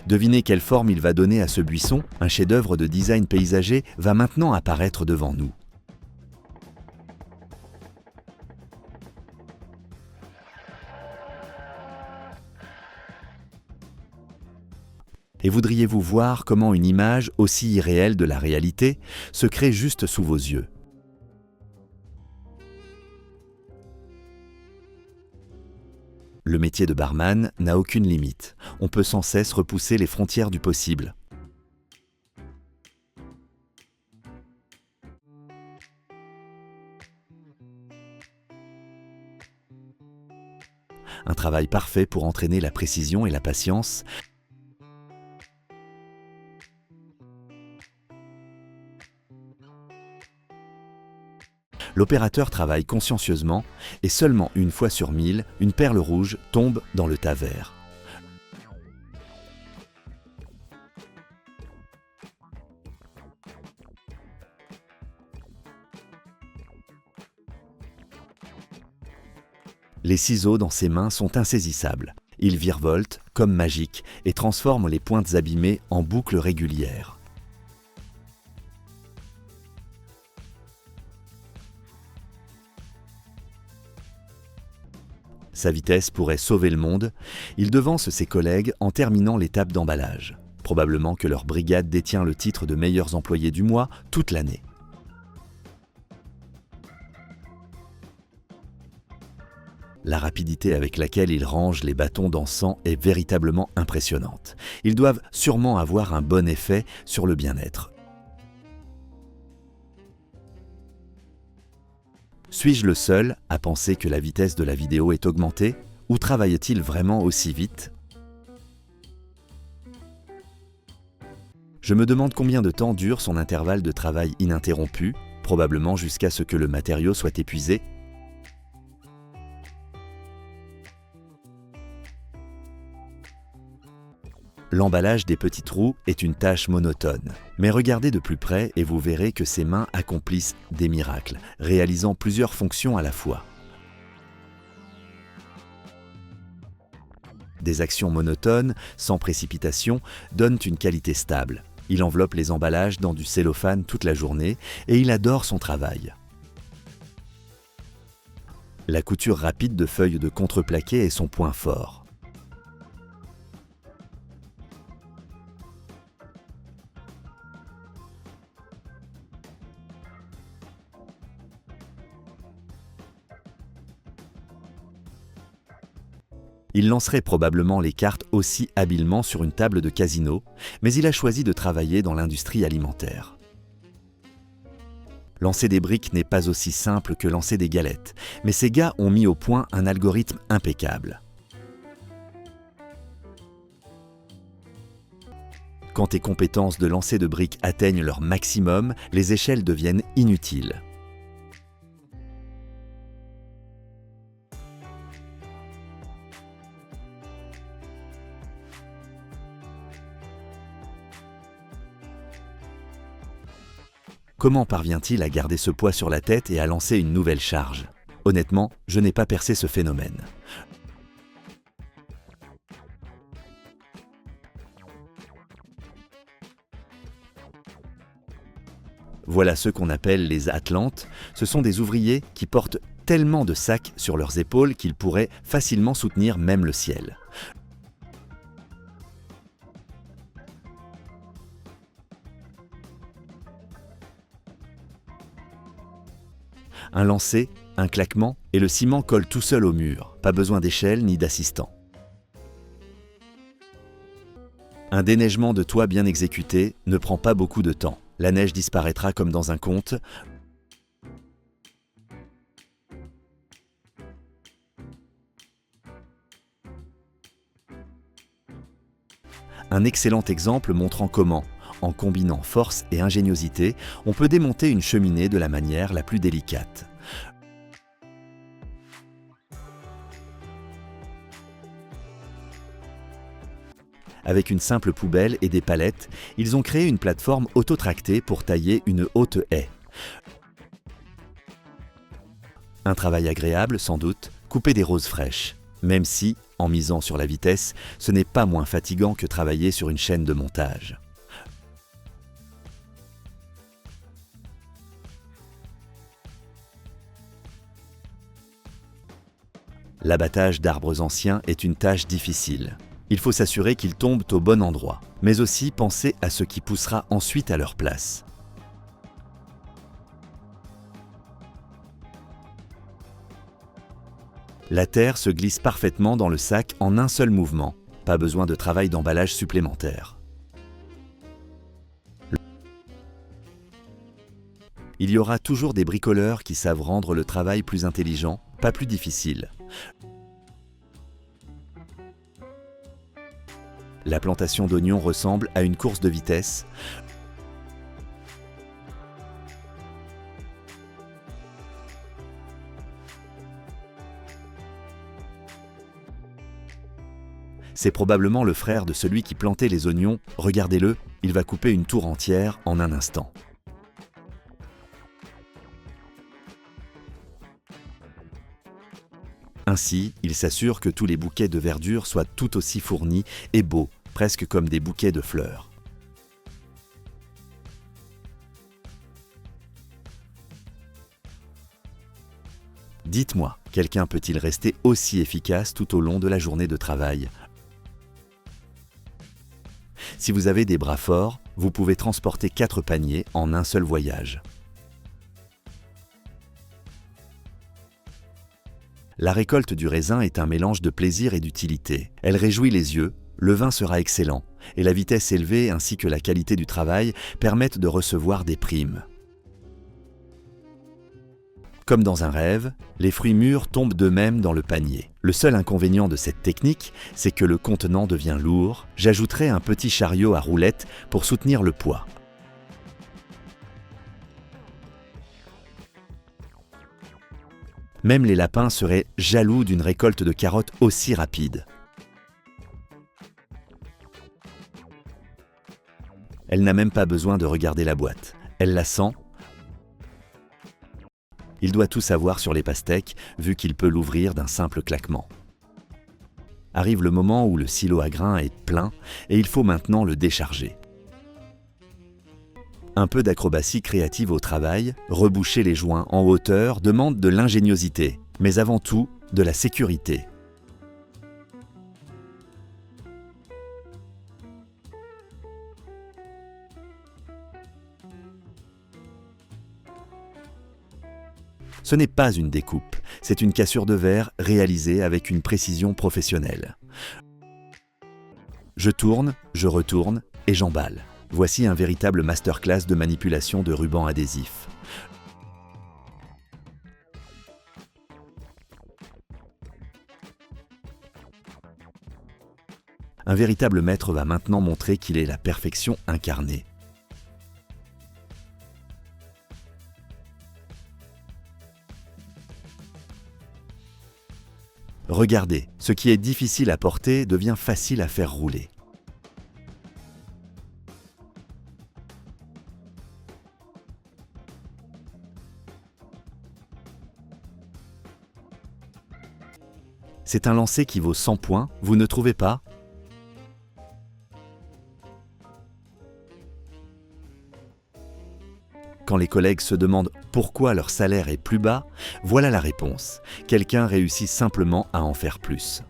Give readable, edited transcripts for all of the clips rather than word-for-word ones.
Devinez quelle forme il va donner à ce buisson. Un chef-d'œuvre de design paysager va maintenant apparaître devant nous. Et voudriez-vous voir comment une image aussi irréelle de la réalité se crée juste sous vos yeux? Le métier de barman n'a aucune limite. On peut sans cesse repousser les frontières du possible. Un travail parfait pour entraîner la précision et la patience. L'opérateur travaille consciencieusement et seulement une fois sur 1000, une perle rouge tombe dans le tas vert. Les ciseaux dans ses mains sont insaisissables. Ils virevoltent, comme magiques, et transforment les pointes abîmées en boucles régulières. Sa vitesse pourrait sauver le monde. Il devance ses collègues en terminant l'étape d'emballage. Probablement que leur brigade détient le titre de meilleurs employés du mois toute l'année. La rapidité avec laquelle ils rangent les bâtons d'encens est véritablement impressionnante. Ils doivent sûrement avoir un bon effet sur le bien-être. Suis-je le seul à penser que la vitesse de la vidéo est augmentée, ou travaille-t-il vraiment aussi vite? Je me demande combien de temps dure son intervalle de travail ininterrompu, probablement jusqu'à ce que le matériau soit épuisé. L'emballage des petits trous est une tâche monotone. Mais regardez de plus près et vous verrez que ses mains accomplissent des miracles, réalisant plusieurs fonctions à la fois. Des actions monotones, sans précipitation, donnent une qualité stable. Il enveloppe les emballages dans du cellophane toute la journée et il adore son travail. La couture rapide de feuilles de contreplaqué est son point fort. Il lancerait probablement les cartes aussi habilement sur une table de casino, mais il a choisi de travailler dans l'industrie alimentaire. Lancer des briques n'est pas aussi simple que lancer des galettes, mais ces gars ont mis au point un algorithme impeccable. Quand tes compétences de lancer de briques atteignent leur maximum, les échelles deviennent inutiles. Comment parvient-il à garder ce poids sur la tête et à lancer une nouvelle charge? Honnêtement, je n'ai pas percé ce phénomène. Voilà ceux qu'on appelle les atlantes. Ce sont des ouvriers qui portent tellement de sacs sur leurs épaules qu'ils pourraient facilement soutenir même le ciel. Un lancer, un claquement et le ciment colle tout seul au mur. Pas besoin d'échelle ni d'assistant. Un déneigement de toit bien exécuté ne prend pas beaucoup de temps. La neige disparaîtra comme dans un conte. Un excellent exemple montrant comment, en combinant force et ingéniosité, on peut démonter une cheminée de la manière la plus délicate. Avec une simple poubelle et des palettes, ils ont créé une plateforme autotractée pour tailler une haute haie. Un travail agréable, sans doute, couper des roses fraîches, même si, En misant sur la vitesse, ce n'est pas moins fatigant que travailler sur une chaîne de montage. L'abattage d'arbres anciens est une tâche difficile. Il faut s'assurer qu'ils tombent au bon endroit, mais aussi penser à ce qui poussera ensuite à leur place. La terre se glisse parfaitement dans le sac en un seul mouvement, pas besoin de travail d'emballage supplémentaire. Il y aura toujours des bricoleurs qui savent rendre le travail plus intelligent, pas plus difficile. La plantation d'oignons ressemble à une course de vitesse. C'est probablement le frère de celui qui plantait les oignons. Regardez-le, il va couper une tour entière en un instant. Ainsi, il s'assure que tous les bouquets de verdure soient tout aussi fournis et beaux, presque comme des bouquets de fleurs. Dites-moi, quelqu'un peut-il rester aussi efficace tout au long de la journée de travail ? Si vous avez des bras forts, vous pouvez transporter 4 paniers en un seul voyage. La récolte du raisin est un mélange de plaisir et d'utilité. Elle réjouit les yeux, le vin sera excellent, et la vitesse élevée ainsi que la qualité du travail permettent de recevoir des primes. Comme dans un rêve, les fruits mûrs tombent d'eux-mêmes dans le panier. Le seul inconvénient de cette technique, c'est que le contenant devient lourd. J'ajouterai un petit chariot à roulettes pour soutenir le poids. Même les lapins seraient jaloux d'une récolte de carottes aussi rapide. Elle n'a même pas besoin de regarder la boîte. Elle la sent. Il doit tout savoir sur les pastèques, vu qu'il peut l'ouvrir d'un simple claquement. Arrive le moment où le silo à grains est plein et il faut maintenant le décharger. Un peu d'acrobatie créative au travail, reboucher les joints en hauteur demande de l'ingéniosité, mais avant tout, de la sécurité. Ce n'est pas une découpe, c'est une cassure de verre réalisée avec une précision professionnelle. Je tourne, je retourne et j'emballe. Voici un véritable masterclass de manipulation de ruban adhésif. Un véritable maître va maintenant montrer qu'il est la perfection incarnée. Regardez, ce qui est difficile à porter devient facile à faire rouler. C'est un lancer qui vaut 100 points, vous ne trouvez pas ? Quand les collègues se demandent pourquoi leur salaire est plus bas, voilà la réponse. Quelqu'un réussit simplement à en faire plus.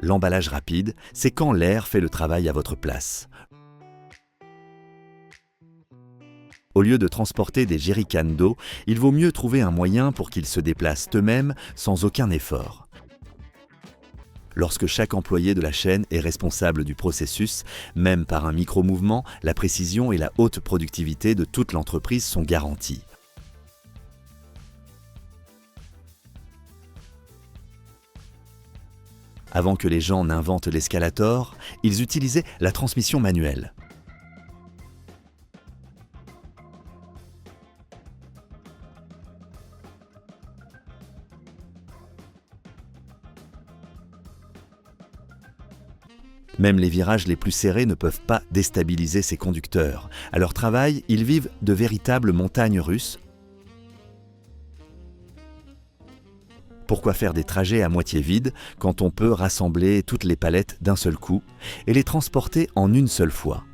L'emballage rapide, c'est quand l'air fait le travail à votre place. Au lieu de transporter des jerrycans d'eau, il vaut mieux trouver un moyen pour qu'ils se déplacent eux-mêmes sans aucun effort. Lorsque chaque employé de la chaîne est responsable du processus, même par un micro-mouvement, la précision et la haute productivité de toute l'entreprise sont garanties. Avant que les gens n'inventent l'escalator, ils utilisaient la transmission manuelle. Même les virages les plus serrés ne peuvent pas déstabiliser ces conducteurs. À leur travail, ils vivent de véritables montagnes russes. Pourquoi faire des trajets à moitié vides quand on peut rassembler toutes les palettes d'un seul coup et les transporter en une seule fois ?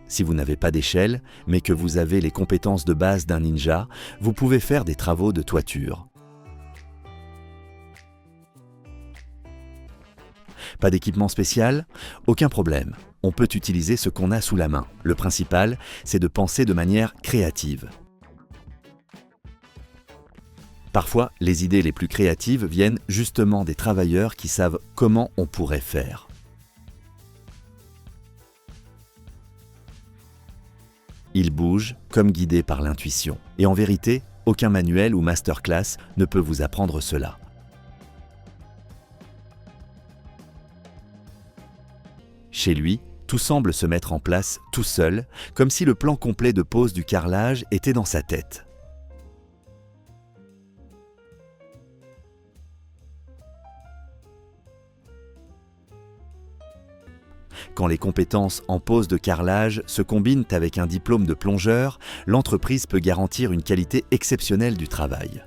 Si vous n'avez pas d'échelle, mais que vous avez les compétences de base d'un ninja, vous pouvez faire des travaux de toiture. Pas d'équipement spécial? Aucun problème. On peut utiliser ce qu'on a sous la main. Le principal, c'est de penser de manière créative. Parfois, les idées les plus créatives viennent justement des travailleurs qui savent comment on pourrait faire. Ils bougent comme guidés par l'intuition. Et en vérité, aucun manuel ou masterclass ne peut vous apprendre cela. Chez lui, tout semble se mettre en place tout seul, comme si le plan complet de pose du carrelage était dans sa tête. Quand les compétences en pose de carrelage se combinent avec un diplôme de plongeur, l'entreprise peut garantir une qualité exceptionnelle du travail.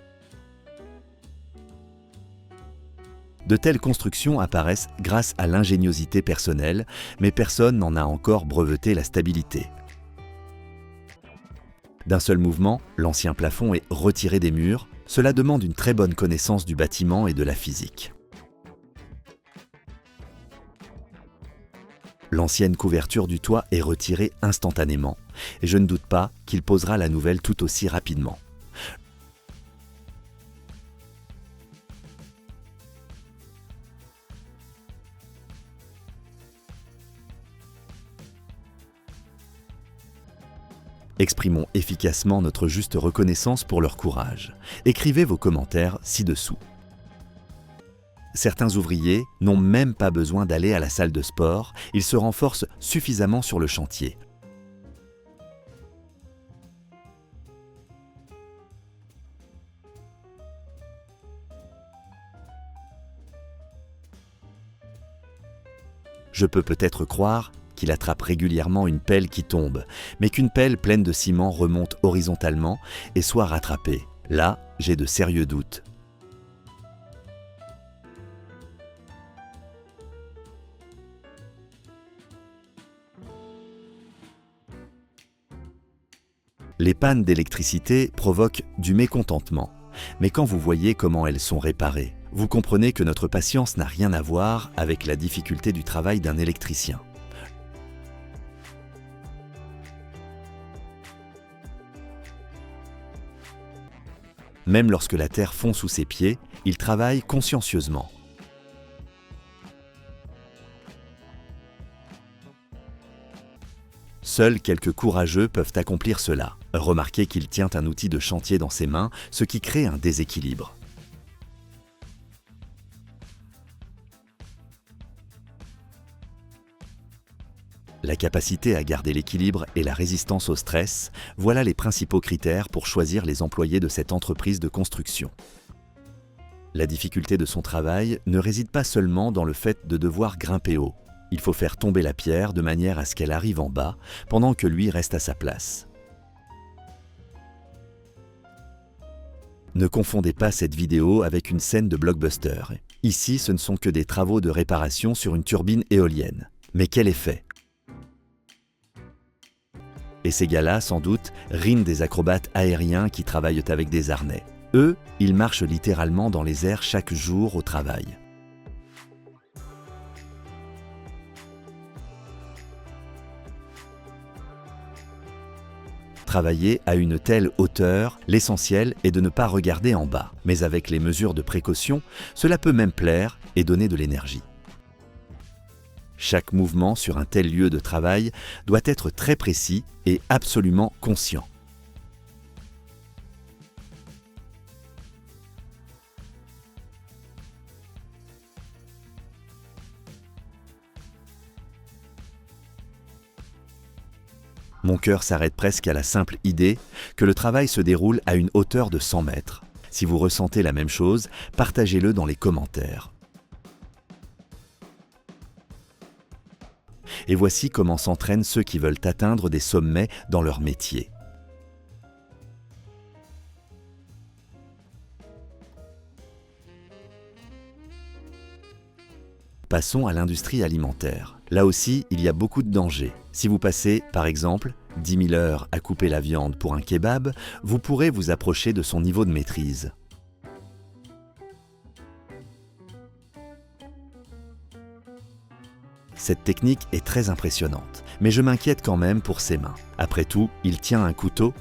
De telles constructions apparaissent grâce à l'ingéniosité personnelle, mais personne n'en a encore breveté la stabilité. D'un seul mouvement, l'ancien plafond est retiré des murs. Cela demande une très bonne connaissance du bâtiment et de la physique. L'ancienne couverture du toit est retirée instantanément, et je ne doute pas qu'il posera la nouvelle tout aussi rapidement. Exprimons efficacement notre juste reconnaissance pour leur courage. Écrivez vos commentaires ci-dessous. Certains ouvriers n'ont même pas besoin d'aller à la salle de sport, ils se renforcent suffisamment sur le chantier. Je peux peut-être croire qu'il attrape régulièrement une pelle qui tombe, mais qu'une pelle pleine de ciment remonte horizontalement et soit rattrapée. Là, j'ai de sérieux doutes. Les pannes d'électricité provoquent du mécontentement, mais quand vous voyez comment elles sont réparées, vous comprenez que notre patience n'a rien à voir avec la difficulté du travail d'un électricien. Même lorsque la terre fond sous ses pieds, il travaille consciencieusement. Seuls quelques courageux peuvent accomplir cela. Remarquez qu'il tient un outil de chantier dans ses mains, ce qui crée un déséquilibre. La capacité à garder l'équilibre et la résistance au stress, voilà les principaux critères pour choisir les employés de cette entreprise de construction. La difficulté de son travail ne réside pas seulement dans le fait de devoir grimper haut. Il faut faire tomber la pierre de manière à ce qu'elle arrive en bas, pendant que lui reste à sa place. Ne confondez pas cette vidéo avec une scène de blockbuster. Ici, ce ne sont que des travaux de réparation sur une turbine éolienne. Mais quel effet! Et ces gars-là, sans doute, riment des acrobates aériens qui travaillent avec des harnais. Eux, ils marchent littéralement dans les airs chaque jour au travail. Travailler à une telle hauteur, l'essentiel est de ne pas regarder en bas. Mais avec les mesures de précaution, cela peut même plaire et donner de l'énergie. Chaque mouvement sur un tel lieu de travail doit être très précis et absolument conscient. Mon cœur s'arrête presque à la simple idée que le travail se déroule à une hauteur de 100 mètres. Si vous ressentez la même chose, partagez-le dans les commentaires. Et voici comment s'entraînent ceux qui veulent atteindre des sommets dans leur métier. Passons à l'industrie alimentaire. Là aussi, il y a beaucoup de dangers. Si vous passez, par exemple, 10 000 heures à couper la viande pour un kebab, vous pourrez vous approcher de son niveau de maîtrise. Cette technique est très impressionnante, mais je m'inquiète quand même pour ses mains. Après tout, il tient un couteau.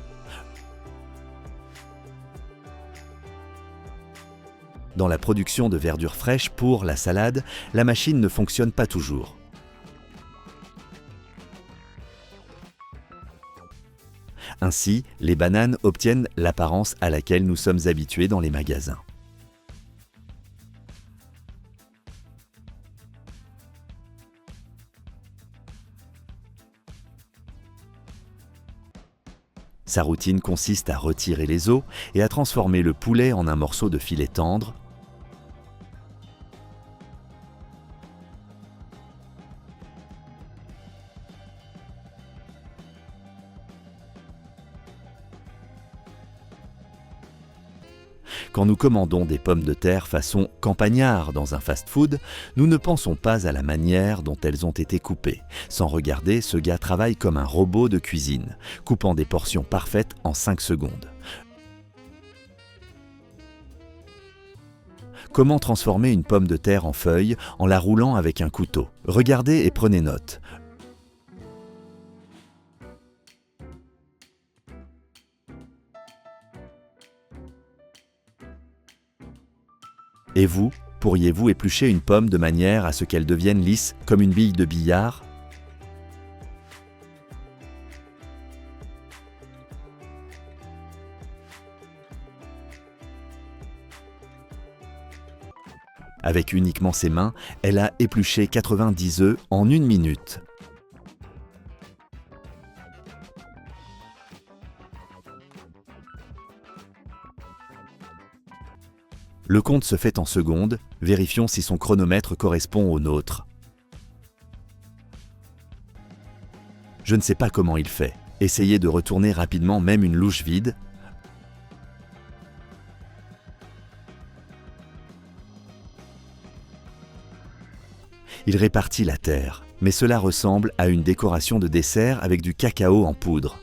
Dans la production de verdure fraîche pour la salade, la machine ne fonctionne pas toujours. Ainsi, les bananes obtiennent l'apparence à laquelle nous sommes habitués dans les magasins. Sa routine consiste à retirer les os et à transformer le poulet en un morceau de filet tendre. Quand nous commandons des pommes de terre façon campagnard dans un fast-food, nous ne pensons pas à la manière dont elles ont été coupées. Sans regarder, ce gars travaille comme un robot de cuisine, coupant des portions parfaites en 5 secondes. Comment transformer une pomme de terre en feuille en la roulant avec un couteau? Regardez et prenez note. Et vous, pourriez-vous éplucher une pomme de manière à ce qu'elle devienne lisse comme une bille de billard? Avec uniquement ses mains, elle a épluché 90 œufs en 1 minute. Le compte se fait en secondes, vérifions si son chronomètre correspond au nôtre. Je ne sais pas comment il fait. Essayez de retourner rapidement même une louche vide. Il répartit la terre, mais cela ressemble à une décoration de dessert avec du cacao en poudre.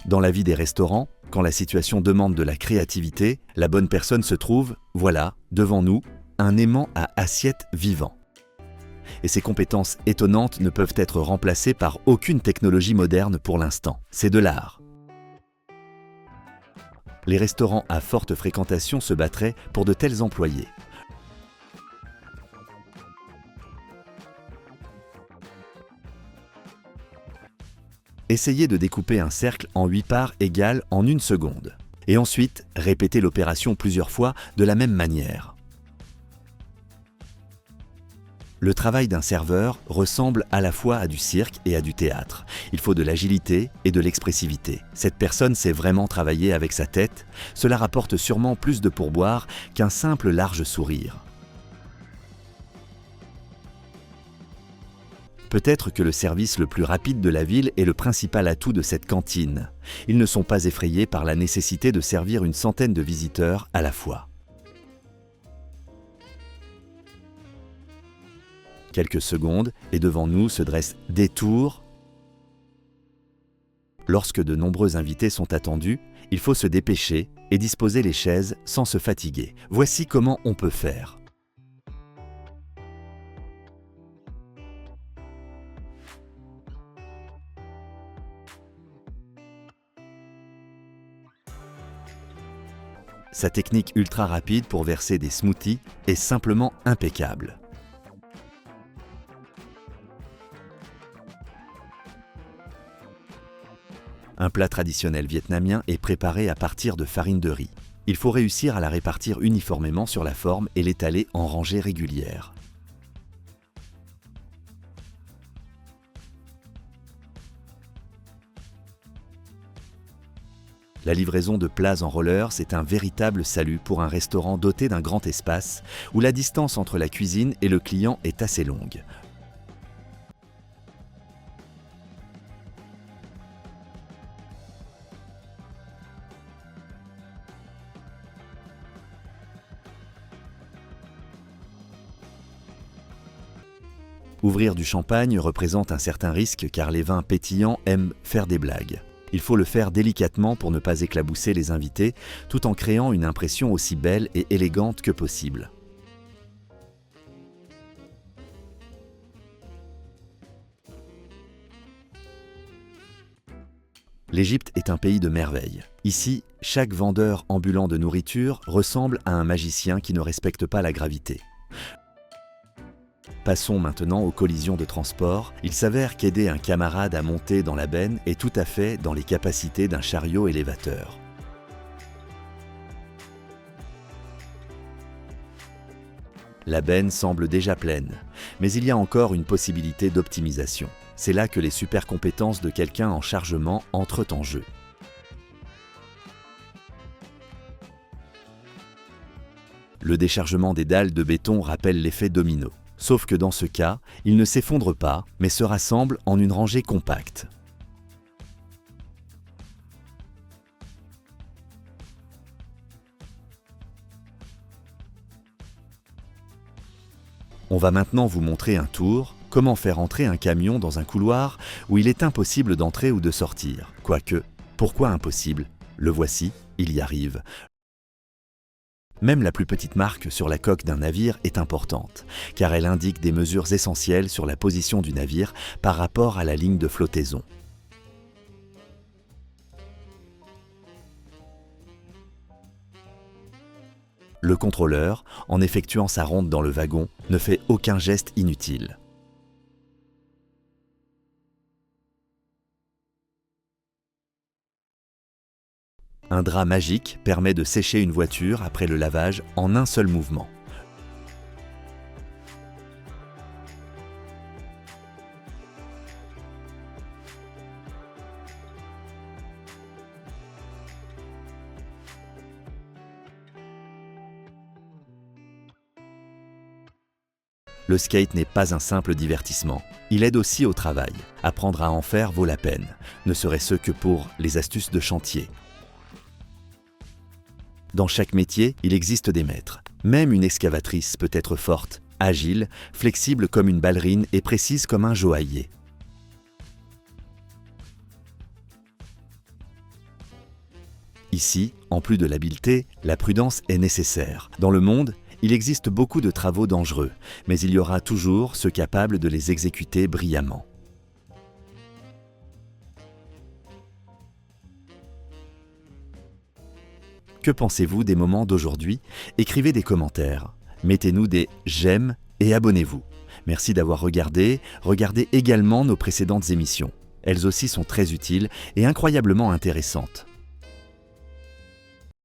Dans la vie des restaurants, quand la situation demande de la créativité, la bonne personne se trouve, voilà, devant nous, un aimant à assiette vivant. Et ces compétences étonnantes ne peuvent être remplacées par aucune technologie moderne pour l'instant. C'est de l'art. Les restaurants à forte fréquentation se battraient pour de tels employés. Essayez de découper un cercle en 8 parts égales en 1 seconde. Et ensuite, répétez l'opération plusieurs fois de la même manière. Le travail d'un serveur ressemble à la fois à du cirque et à du théâtre. Il faut de l'agilité et de l'expressivité. Cette personne sait vraiment travailler avec sa tête. Cela rapporte sûrement plus de pourboire qu'un simple large sourire. Peut-être que le service le plus rapide de la ville est le principal atout de cette cantine. Ils ne sont pas effrayés par la nécessité de servir une centaine de visiteurs à la fois. Quelques secondes, et devant nous se dresse des tours. Lorsque de nombreux invités sont attendus, il faut se dépêcher et disposer les chaises sans se fatiguer. Voici comment on peut faire. Sa technique ultra rapide pour verser des smoothies est simplement impeccable. Un plat traditionnel vietnamien est préparé à partir de farine de riz. Il faut réussir à la répartir uniformément sur la forme et l'étaler en rangées régulières. La livraison de plats en rollers est un véritable salut pour un restaurant doté d'un grand espace où la distance entre la cuisine et le client est assez longue. Ouvrir du champagne représente un certain risque car les vins pétillants aiment faire des blagues. Il faut le faire délicatement pour ne pas éclabousser les invités, tout en créant une impression aussi belle et élégante que possible. L'Égypte est un pays de merveilles. Ici, chaque vendeur ambulant de nourriture ressemble à un magicien qui ne respecte pas la gravité. Passons maintenant aux collisions de transport. Il s'avère qu'aider un camarade à monter dans la benne est tout à fait dans les capacités d'un chariot élévateur. La benne semble déjà pleine, mais il y a encore une possibilité d'optimisation. C'est là que les super compétences de quelqu'un en chargement entrent en jeu. Le déchargement des dalles de béton rappelle l'effet domino. Sauf que dans ce cas, ils ne s'effondrent pas, mais se rassemblent en une rangée compacte. On va maintenant vous montrer un tour, comment faire entrer un camion dans un couloir où il est impossible d'entrer ou de sortir. Quoique, pourquoi impossible? Le voici, il y arrive. Même la plus petite marque sur la coque d'un navire est importante, car elle indique des mesures essentielles sur la position du navire par rapport à la ligne de flottaison. Le contrôleur, en effectuant sa ronde dans le wagon, ne fait aucun geste inutile. Un drap magique permet de sécher une voiture après le lavage en un seul mouvement. Le skate n'est pas un simple divertissement. Il aide aussi au travail. Apprendre à en faire vaut la peine, ne serait-ce que pour les astuces de chantier. Dans chaque métier, il existe des maîtres. Même une excavatrice peut être forte, agile, flexible comme une ballerine et précise comme un joaillier. Ici, en plus de l'habileté, la prudence est nécessaire. Dans le monde, il existe beaucoup de travaux dangereux, mais il y aura toujours ceux capables de les exécuter brillamment. Que pensez-vous des moments d'aujourd'hui? Écrivez des commentaires. Mettez-nous des j'aime et abonnez-vous. Merci d'avoir regardé. Regardez également nos précédentes émissions. Elles aussi sont très utiles et incroyablement intéressantes.